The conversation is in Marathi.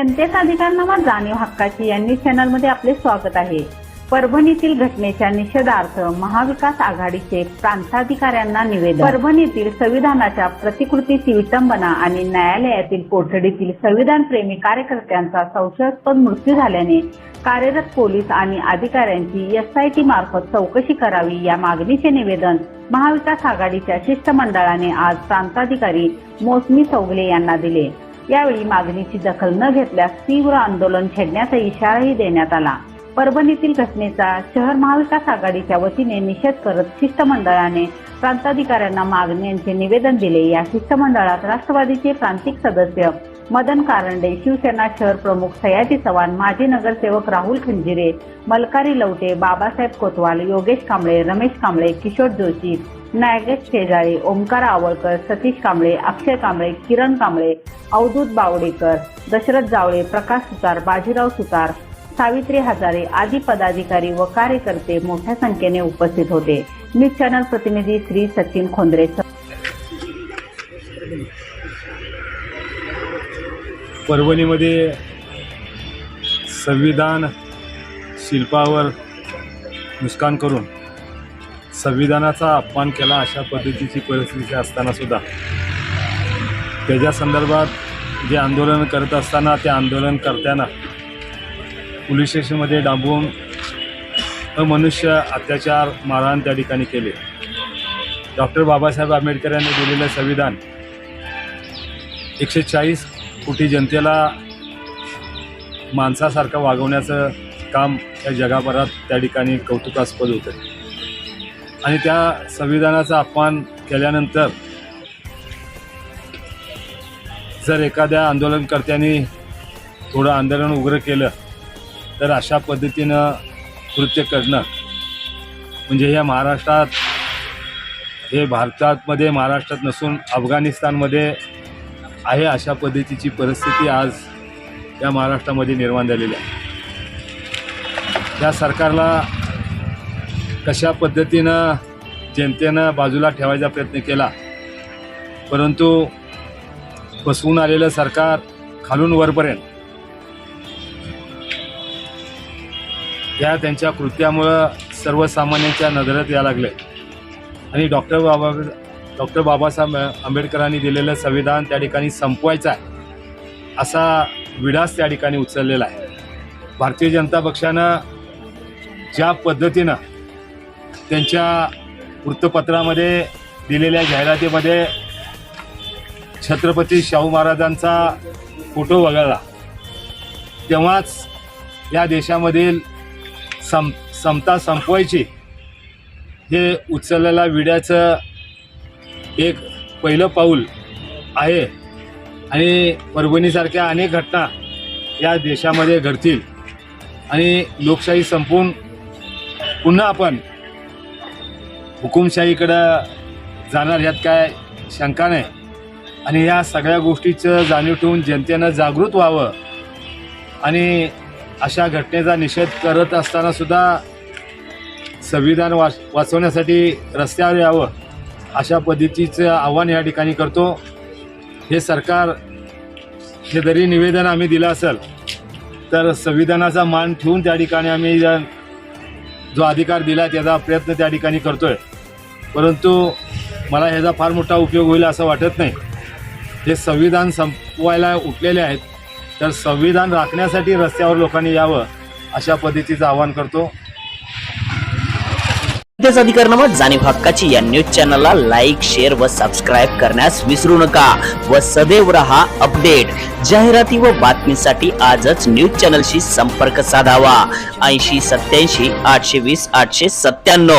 जनतेचा अधिकारनामा जाणीव हक्काची या न्यूज चॅनलमध्ये आपले स्वागत आहे। परभणीतील घटनेच्या निषेधार्थ महाविकास आघाडीचे प्रांताधिकाऱ्यांना निवेदन। परभणीतील संविधानाच्या प्रतिकृतीची विटंबना आणि न्यायालयातील कोठडीतील संविधान प्रेमी कार्यकर्त्यांचा संशयास्पद मृत्यू झाल्याने कार्यरत पोलीस आणि अधिकाऱ्यांची SIT मार्फत चौकशी करावी या मागणीचे निवेदन महाविकास आघाडीच्या शिष्टमंडळाने आज प्रांताधिकारी मोसमी चौगले यांना दिले। यावेळी मागणीची दखल न घेतल्यास तीव्र आंदोलन छेडण्याचा इशाराही देण्यात आला। परभणीतील घटनेचा शहर महाविकास आघाडीच्या वतीने निषेध करत शिष्टमंडळाने प्रांताधिकाऱ्यांना मागण्यांचे निवेदन दिले। या शिष्टमंडळात राष्ट्रवादीचे प्रांतिक सदस्य मदन कारंडे, शिवसेना शहर प्रमुख सयाजी चव्हाण, माजी नगरसेवक राहुल खंजिरे, मलकारी लवटे, बाबासाहेब कोतवाल, योगेश कांबळे, रमेश कांबळे, किशोर जोशी, नागेश शेजाळे, ओमकार आवळकर, सतीश कांबळे, अक्षय कांबळे, किरण कांबळे, अवधूत बावडेकर, दशरथ जावळे, प्रकाश सुतार, बाजीराव सुतार, सावित्री हजारे आदी पदाधिकारी व कार्यकर्ते मोठ्या संख्येने उपस्थित होते। न्यूज चॅनल प्रतिनिधी श्री सचिन खोंद्रे। परभणीमध्ये संविधान शिल्पावर नुकसान करून संविधानाचा अपमान केला अशा पद्धतीची परिस्थिती असताना सुद्धा त्याच्या संदर्भात जे आंदोलन करत असताना त्या आंदोलनकर्त्यांना पोलीस स्टेशनमध्ये डांबून अमनुष्य अत्याचार मारहाण त्या ठिकाणी केले। डॉक्टर बाबासाहेब आंबेडकर यांनी दिलेलं संविधान 140 कोटी जनतेला माणसासारखं वागवण्याचं काम या जगभरात त्या ठिकाणी कौतुकास्पद होतं आणि त्या संविधानाचा अपमान केल्यानंतर जर एखाद्या आंदोलनकर्त्यांनी थोडं आंदोलन उग्र केलं तर अशा पद्धतीनं कृत्य करणं म्हणजे या महाराष्ट्रात हे भारतामध्ये महाराष्ट्रात नसून अफगाणिस्तानमध्ये आहे अशा पद्धतीची परिस्थिती आज या महाराष्ट्रामध्ये निर्माण झालेली आहे। या सरकारला कशा पद्धतीनं जनतेनं बाजूला ठेवायचा प्रयत्न केला, परंतु फसवून आलेलं सरकार खालून वरपर्यंत या त्यांच्या कृत्यामुळं सर्वसामान्यांच्या नजरेत यायला लागले आणि डॉक्टर बाबासाहेब आंबेडकरांनी दिलेलं संविधान त्या ठिकाणी संपवायचं आहे असा विडास त्या ठिकाणी उचललेला आहे। भारतीय जनता पक्षानं ज्या पद्धतीनं त्यांच्या वृत्तपत्रामध्ये दिलेल्या जाहिरातीमध्ये छत्रपती शाहू महाराजांचा फोटो वगळला, तेव्हाच या देशामधील समता संपवायची हे उचललेल्या विड्याचं एक पहिलं पाऊल आहे आणि परभणीसारख्या अनेक घटना या देशामध्ये घडतील आणि लोकशाही संपून पुन्हा आपण हुकुमशाहीकडं जाणार यात काय शंका नाही आणि या सगळ्या गोष्टीचं जाणीव ठेवून जनतेनं जागृत व्हावं आणि अशा घटनेचा निषेध करत असताना सुद्धा संविधान वाचवण्यासाठी रस्त्यावर यावं अशा पद्धतीचं आव्हान या ठिकाणी करतो। हे सरकार हे जरी निवेदन आम्ही दिलं असेल तर संविधानाचा मान ठेवून त्या ठिकाणी आम्ही जो अधिकार दिला त्याचा प्रयत्न त्या ठिकाणी करतोय, परंतु मला ह्याचा फार मोठा उपयोग होईल असं वाटत नाही। हे संविधान संपवायला उठलेले आहेत तर संविधान राखण्यासाठी रस्त्यावर लोकांनी यावं अशा पद्धतीचं आवाहन करतो। जनतेचा अधिकारनामा जाणीव हक्काची या न्यूज चॅनलला लाईक, शेअर व सबस्क्राईब करण्यास विसरू नका व सदैव रहा अपडेट। जाहिराती व बातमीसाठी आजच न्यूज चॅनलशी संपर्क साधावा। 80 87 820 897।